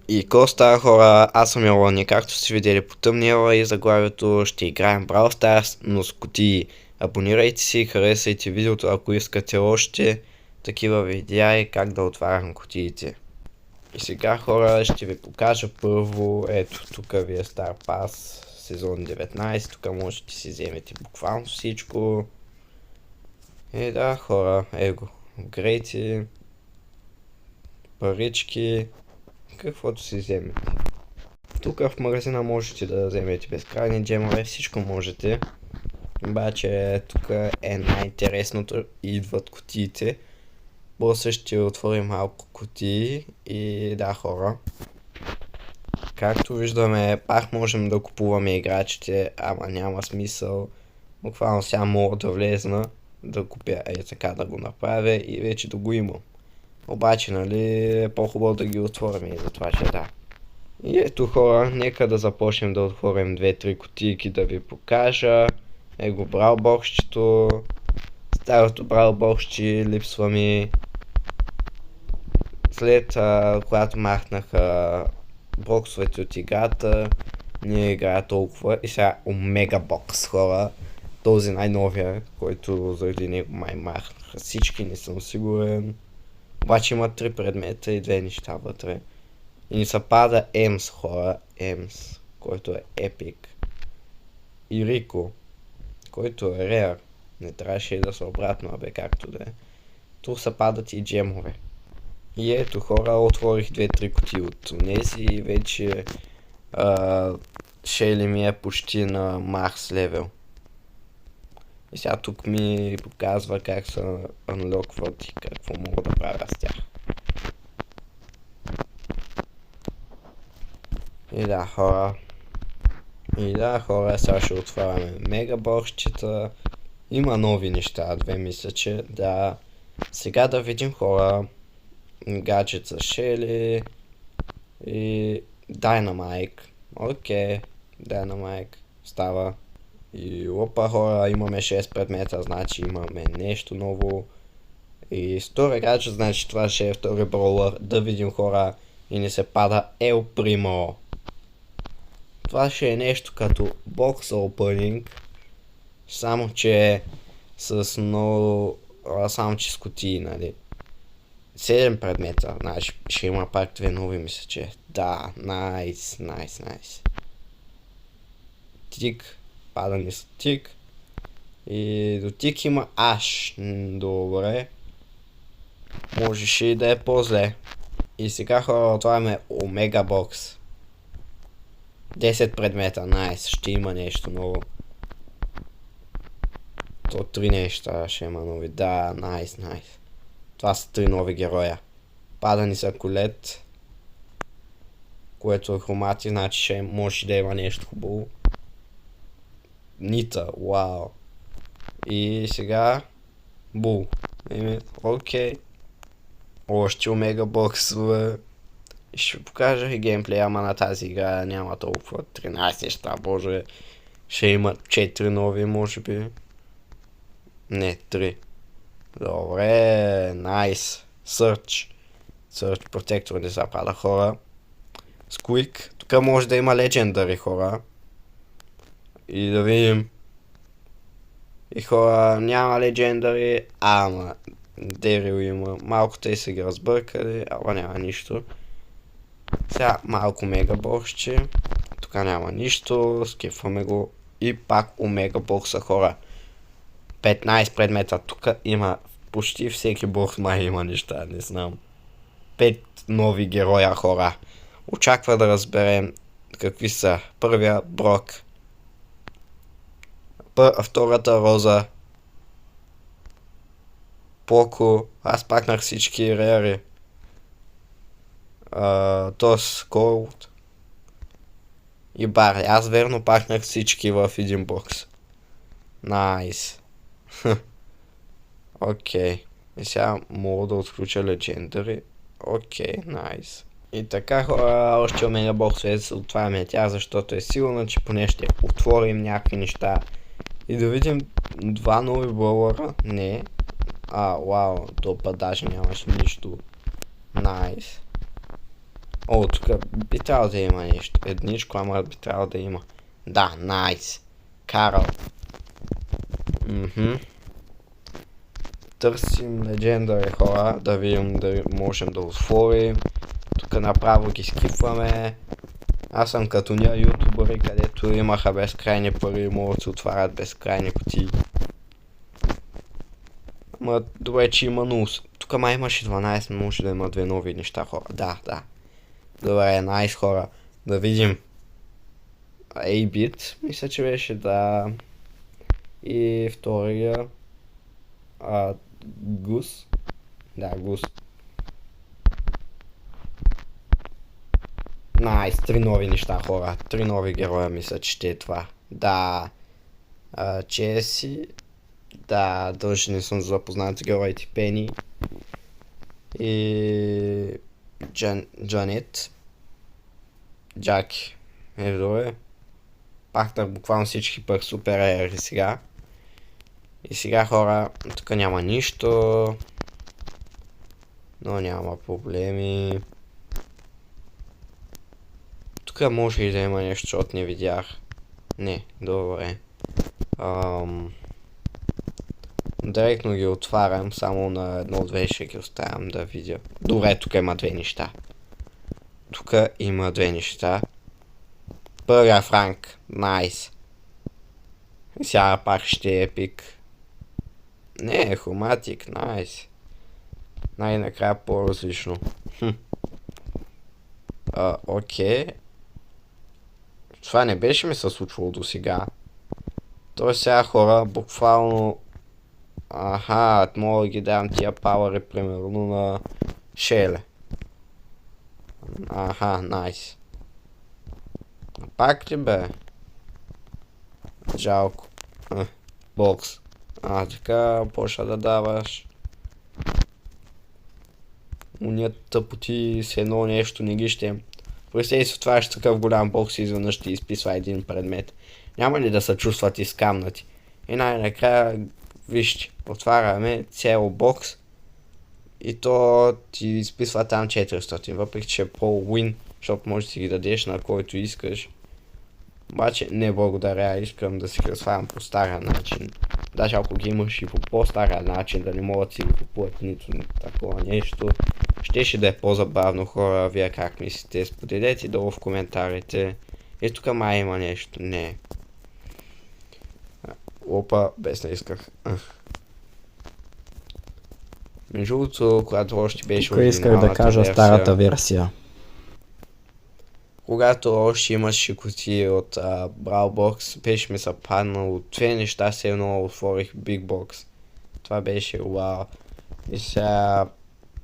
И какво става, хора? Аз съм Елони, както сте видели по тъмнила и заглавието, ще играем Brawl Stars, но с кутии. Абонирайте се и харесайте видеото, ако искате още такива видеа и как да отварям кутиите. И сега, хора, ще ви покажа първо, ето тук ви е Star Pass сезон 19, тук можете да си вземете буквално всичко. И да, хора, его, грейти, парички, каквото си вземете. Тук в магазина можете да вземете безкрайни джемове, всичко можете. Обаче тук е най-интересното, идват кутиите. После ще отворим малко кутии и да, хора. Както виждаме, пак можем да купуваме играчите, ама няма смисъл. Буквално сега мога да влезна, да купя така да го направя и вече да го имам. Обаче, нали, е по-хубаво да ги отворим и затова ще да. И ето, хора, нека да започнем да отворим 2-3 кутийки да ви покажа. Его бралбоксчето. Старото бралбоксче липсва ми. След когато махнаха боксовете от играта, не играя толкова. И сега Омега бокс, хора. Този най-новия, който заради него май махнаха всички, не съм сигурен. Обаче има 3 предмета и 2 неща вътре. И ни се пада Емс, хора. Емс, който е епик. И Рико, който е реар. Не трябваше да са обратно, абе както да е. Тук се падат и джемове. И ето, хора, отворих 2-3 кутии от тези и вече Шейли ми е почти на Марс левел. И сега тук ми показва как се анлокват и какво мога да правя с тях. И да, хора, сега ще отваряме мегабоксчета. Има нови неща, две мисля, че да. Сега да видим, хора, гаджет за Шели и Dynamite. Окей, Dynamite става. И опа, хора, имаме 6 предмета, значи имаме нещо ново. И втори гаджет, значи това ще е втори броулър. Да видим, хора, и не се пада El Primo. Това ще е нещо като Box Opening, само че с много, само че с кутии, нали. 7 предмета, значи ще има пак 2 нови, мисля, че. Да, найс. Тик, пада ни с тик. И до тик има аш. Добре. Можеше и да е по-зле. И сега, хора, отваряме Омега бокс. 10 предмета, найс, ще има нещо ново. То 3 неща ще има нови, да, найс. Това са 3 нови героя. Пада ни са Колет, което е хромати, значи ще може да има нещо хубаво. Нита, вау. И сега Бул. Окей. Още Омега боксове. Ще покажа и геймплей, ама на тази игра няма толкова 13 неща, боже. Ще има 4 нови, може би. Не, 3. Добре, найс. Search протектор не запада, хора. Squeak. Тук може да има Legendary, хора. И да видим. И хора, няма Legendary, ама Дерил има. Малко те са ги разбъркали, ама няма нищо. Сега малко мегабоксче. Тук няма нищо, скипваме го. И пак Омега бокса, хора. 15 предмета, тук има почти всеки бокс май има неща, не знам. 5 нови героя, хора. Очаква да разберем какви са. Първия Брок. Втората Роза. Поко. Аз пакнах всички реари. Тос Голд. И Бар. Аз верно пакнах всички в един бокс. Найс. Окей. И сега мога да отключа Legendary. Окей, найс. И така, хора, още Омега боксове се отваряме тя, защото е сигурно, че поне ще отворим някакви неща. И да видим 2 нови бrawlъра. Не. Вау, то па даже нямаше нищо. Найс. О, тук би трябвало да има нещо. Едничко, ама би трябвало да има. Да, найс. Карл. Търсим легендари хора, да видим дали можем да отворим. Тук направо ги скипваме. Аз съм като ния ютубъри, където имаха безкрайни пари и могат да се отварят безкрайни кутии. Ма добре, че има 0. Тук май имаше 12, може да има 2 нови неща хора. Да. Добре, найс хора. Да видим. 8-bit, мисля, че беше, да. И втория. Гус. Да, Гус. Найс, 3 нови неща, хора. 3 нови героя, мисля, че ще е това. Да. Чеси. Да, дължи не съм запознат с героите Пени. И... Джанет. Джаки. Добре. Пахнах буквално всички пък супер ери сега. И сега хора, тук няма нищо. Но няма проблеми. Тук може и да има нещо, защото не видях. Не, добре. Директно ги отварям, само на едно-две ще ги оставям да видя. Добре, тук има 2 неща. Тук има 2 неща. Първия Франк, найс. И сега пак ще е епик. Не, хроматик, найс. Най-накрая по-различно. Окей. Това не беше ми се случвало до сега. Тоест сега хора, буквално... мога да ги дам тия пауъри, примерно на Шеле. Найс. Пак ли бе? Жалко. Бокс. Така, почна да даваш. Уния тъпоти с едно нещо не ги ще. Представи си, отваряш такъв голям бокс и изведнъж ти изписва един предмет. Няма ли да се чувстват изкамнати? И най-накрая, вижте, отваряме цял бокс и то ти изписва там 400, въпреки че е по-win, защото може да си ги дадеш на който искаш. Обаче не благодаря, искам да си ги разварям по стария начин. Даже ако ги имаш и по по-стария начин, да не могат да си ги купуват нито такова нещо. Щеше да е по-забавно, хора, вие как мислите, споделете долу в коментарите. И тук май има нещо, не. Опа, без не исках. Между другото, когато още беше оригиналната исках да кажа версия, старата версия. Когато още имаше кутии от Brawl Box, беше ми се паднало 2 неща, все едно отворих Big Box. Това беше вау. И сега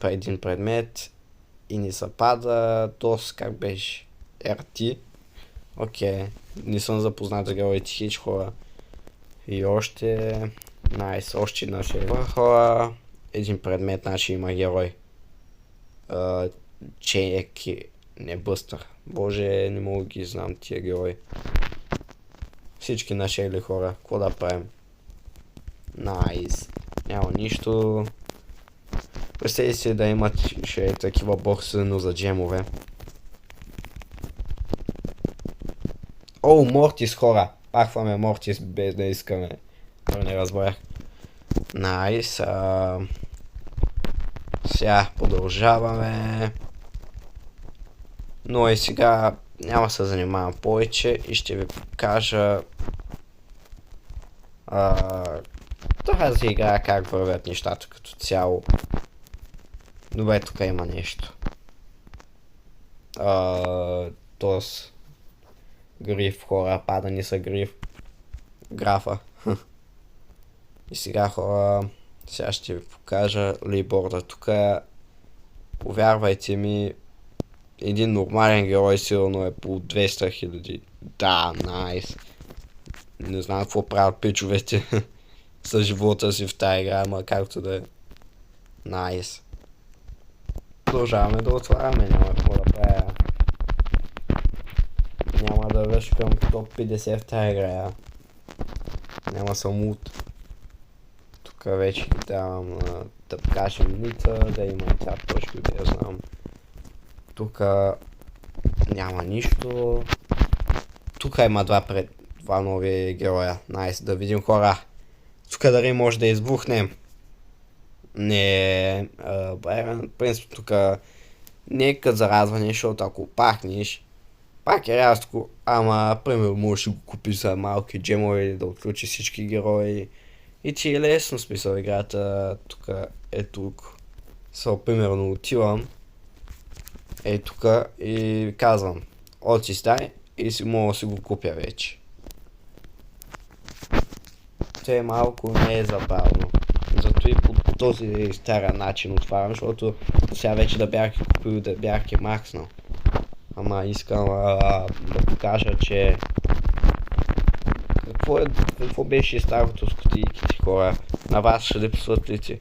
един предмет и ни се пада DOS, как беше? RT. Окей, не съм запознат за героите хич хора. И още... Найс, още една шева хора. Един предмет, значи има герой. Чеки... Не, Бъстър. Боже, не мога ги знам тия герои. Всички нашели хора. Какво да правим? Найс. Няма нищо. Представи си да имат ще такива бокси, но за джемове. О, Мортис хора. Пахваме Мортис без да искаме. Не разбрах. Найс. Сега продължаваме. Но и сега няма се занимавам повече и ще ви покажа тази игра как вървят нещата като цяло. Добре, тук има нещо. Тоест гриф хора, падани са гриф. Графа. И сега хора, сега ще ви покажа лейборда. Тук повярвайте ми, един нормален герой силно е по 200 000. Да, найс. Не знам какво правят пичовете с живота си в тази игра, ама както да е. Найс. Продължаваме да отваряме, няма какво да правя. Няма да вършкам топ 50 в тази игра. Няма съм луд. Тук вече ги давам да покажем ница, да има тя точка, да я знам. Тук Няма нищо. Тук има два нови героя. Найс, да видим хора. Тук дали може да избухнем. Не, Байрон, в принцип тук не е кът заразване, защото ако пахнеш, пак е рязко, ама примерно можеш да го купиш за малки джемове, да отключи всички герои. И ти е лесно, смисъл играта, тук е тук. Примерно отивам, е тук и казвам, оти стай и си мога да си го купя вече. Това е малко не е забавно. Зато и по този стария начин отварям, защото сега вече да бях купил, да бях ги махнал. Ама искам да покажа, че какво беше старото с кутийките, хора? На вас ще липсват ли ти?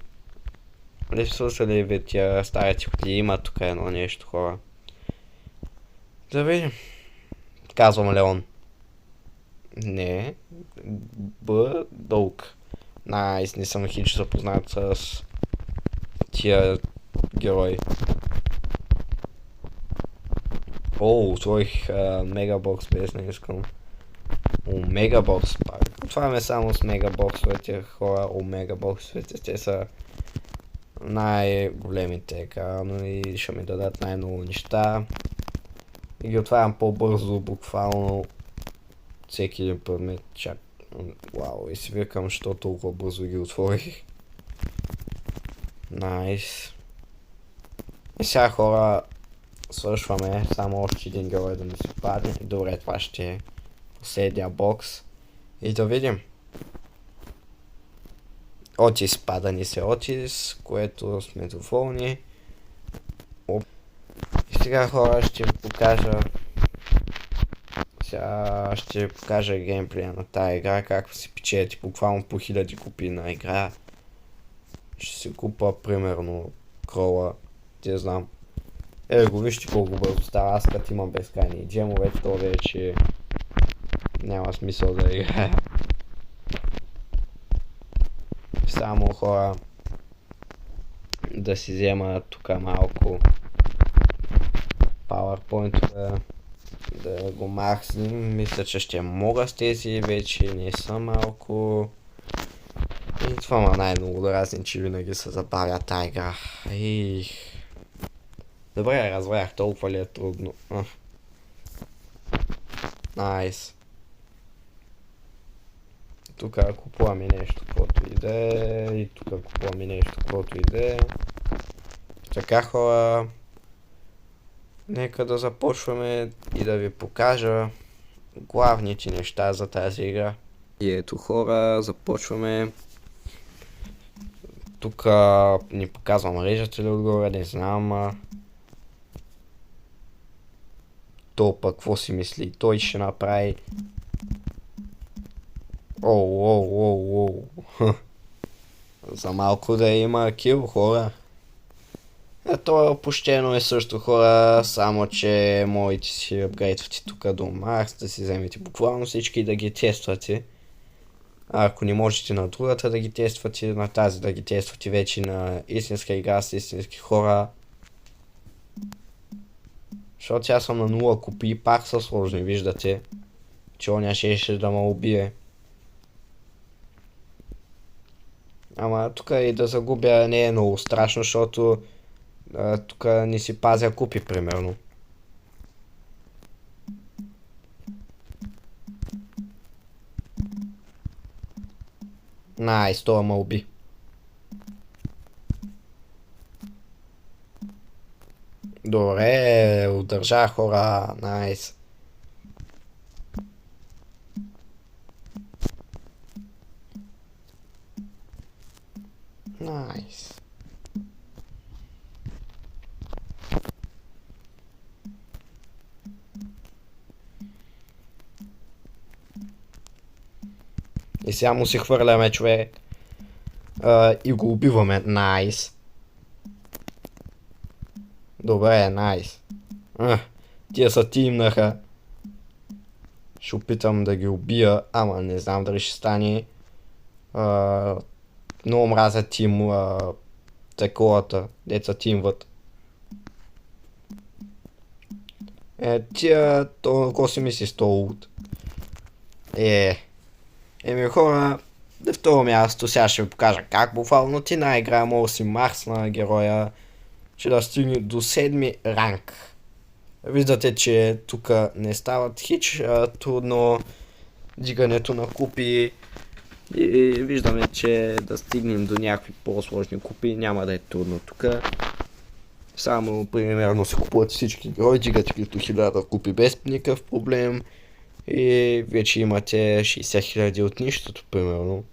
Липсват са ли ви тия старите кутии? Има тук едно нещо, хора. Да видим. Казвам Леон. Не. Дълг. Найс, не съм хич запознат с тия герои. О, отворих мегабокс, без не искам. Мегабокс пак. Отваряме само с мегабоксовете, хора. Мегабоксовете, те са най-големите, но и ще ми дадат най-много неща. И ги отварям по-бързо, буквално всеки един път ме чак. Вау, и си викам, що толкова бързо ги отворих. Найс. И сега, хора, свършваме. Само още един герой да ми се падне. Добре, това ще е последния бокс. И да видим. Отис, пада ни се Отис, което сме доволни. И сега, хора, ще ви покажа. Сега ще ви покажа геймплея на тази игра, как се печелите буквално по 1000 копии на игра. Ще си купа примерно крола, те знам. Го вижте колко бързо става, аз като имам безкрайни джемове, то вече няма смисъл да играя. Само хора да си взема тук малко PowerPoint, да го махнем. Мисля, че ще мога с тези, вече не са малко. И това ма най-много дразни, че винаги се забавя тази игра. Добре, разбрах, толкова ли е трудно. Найс. Тук купуваме нещо, каквото иде. И тук купуваме нещо, каквото иде. Така, хора. Нека да започваме и да ви покажа главните неща за тази игра. И ето, хора, започваме. Тук ни показва мрежата ли отгоре, не знам. То пък какво си мисли? Той ще направи. Оу. За малко да има кил, хора. То почтено е също, хора, само че можете си апгрейдвате тук до Марс, да си вземете буквално всички и да ги тествате. Ако не можете на другата да ги тествате, на тази да ги тествате вече на истинска игра с истински хора. Защото аз съм на 0 копии, пак са сложни, виждате. Че оня ще да ме убие. Ама тук и да загубя не е много страшно, защото тук не си пазя купи, примерно. Найс, това ме уби. Добре, удържа, хора, найс. Найс. И сега му си хвърляме, човек. И го убиваме. Найс. Добре, найс. Тия са тимнаха. Ще опитам да ги убия, ама не знам дали ще стане. Много мразя тим таковата, деца тимват. Тия, то, какво си мисли с този луд? Еми хора, на второ място сега ще ви покажа как буквално ти на игра може да си марсна героя, че да стигне до 7 ранг. Виждате, че тук не стават хич трудно дигането на купи и виждаме, че да стигнем до някакви по-сложни купи няма да е трудно тук. Само примерно се купуват всички герои, дигате като 1000 купи без никакъв проблем и вече имате 60 000 от нищото, примерно.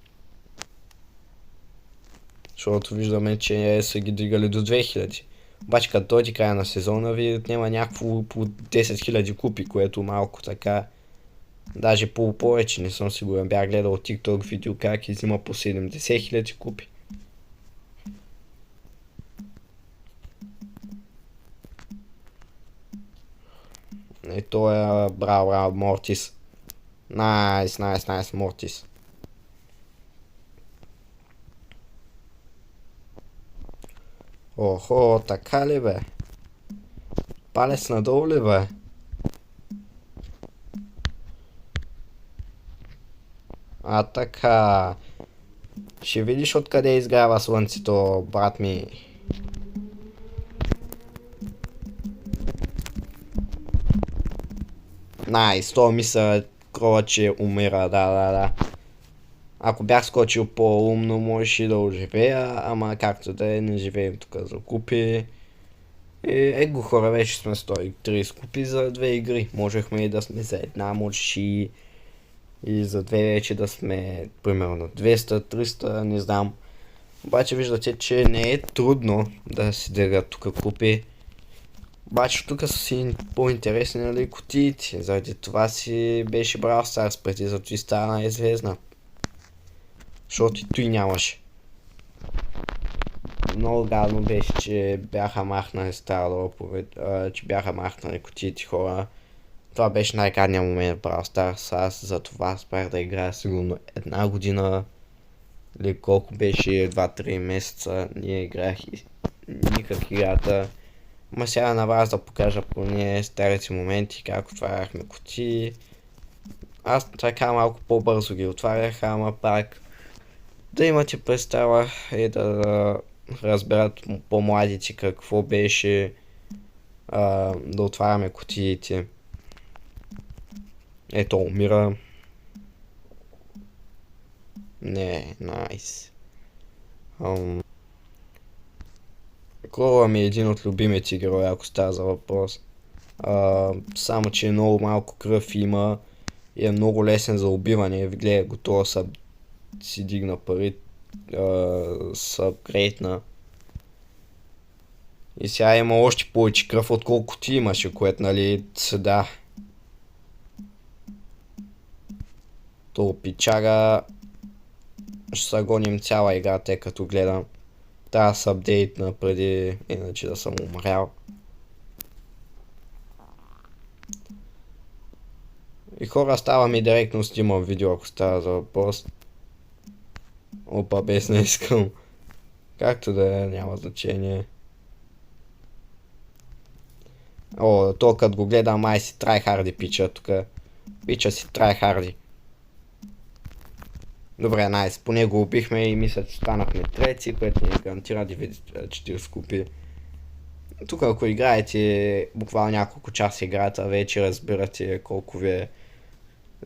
Защото виждаме, че са ги дигали до 2000. Обаче като дойде края на сезона ви отнема някакво по 10 000 купи, което малко така. Даже повече, не съм сигурен. Бях гледал от TikTok видео как изима по 70 000 купи. И то е браво, Мортис. Найс, Мортис. Охо, така ли бе? Палец надолу ли бе? Така. Ще видиш откъде изгрява слънцето, брат ми. Найс, то мисля, че умира, да. Ако бях скочил по-умно, можеш и да оживея, ама както да е, не живеем тук за купи. Его хора, вече сме 130 купи за 2 игри. Можехме и да сме за една, можеш и за 2 вече да сме примерно 200-300, не знам. Обаче виждате, че не е трудно да си дъргат тук купи. Обаче тук са си по-интересни, нали, кутиите. Заради това си беше Brawl Stars преди, зато и стана известна. Защото и той нямаше. Много гадно беше, че бяха махнали че бяха махнали кутиите, хора. Това беше най-гадният момент в Brawl Stars. Аз за това спрях да играя сигурно една година. Или колко беше 2-3 месеца. Не играх никак играта. Ма сега на вас да покажа поне старите моменти, как отваряхме кутии. Аз така малко по-бързо ги отварях, ама пак да имате представа и да разберат по-младите какво беше да отваряме кутиите. Ето, умира. Не, найс. Крола ми е един от любимите герои, ако става за въпрос. Само че много малко кръв има и е много лесен за убиване. Гледа, готова си дигна пари, събгрейтна. И сега има още повече кръв, отколкото ти имаше, което, нали, да. То пичага. Ще се гоним цяла игра, тъй като гледам. Трябва да се апдейтна преди, иначе да съм умрял. И хора, става ми директно снимам видео, ако става за въпрос. Опа, без не искам. Както да е, няма значение. То като го гледам, май си трайхарди пича тук. Пича си трайхарди. Добре, найс, поне го убихме и мисля, че станахме трети, което ни гарантира 40 купи. Тук ако играете буквално няколко часа играта, вече разбирате колко ви е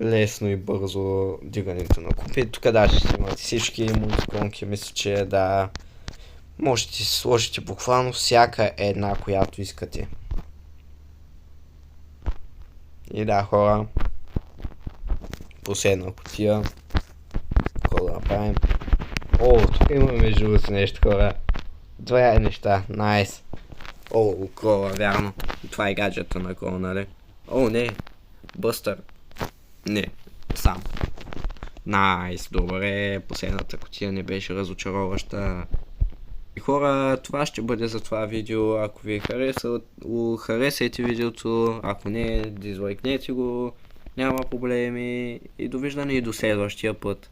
лесно и бързо дигането на купи. Тук даже ще имате всички мултиконки, мисля, че да можете си сложите буквално всяка една, която искате. И да, хора, последна кутия. Какво да направим? Тук имаме между другото нещо, хора. Две неща, найс. Крола, вярно. Това е гаджета на крола, нали? Не. Бъстър. Не, сам. Найс, добре. Последната кутия не беше разочароваща. И хора, това ще бъде за това видео. Ако ви е харесайте видеото. Ако не, дизлайкнете го. Няма проблеми. И довиждане и до следващия път.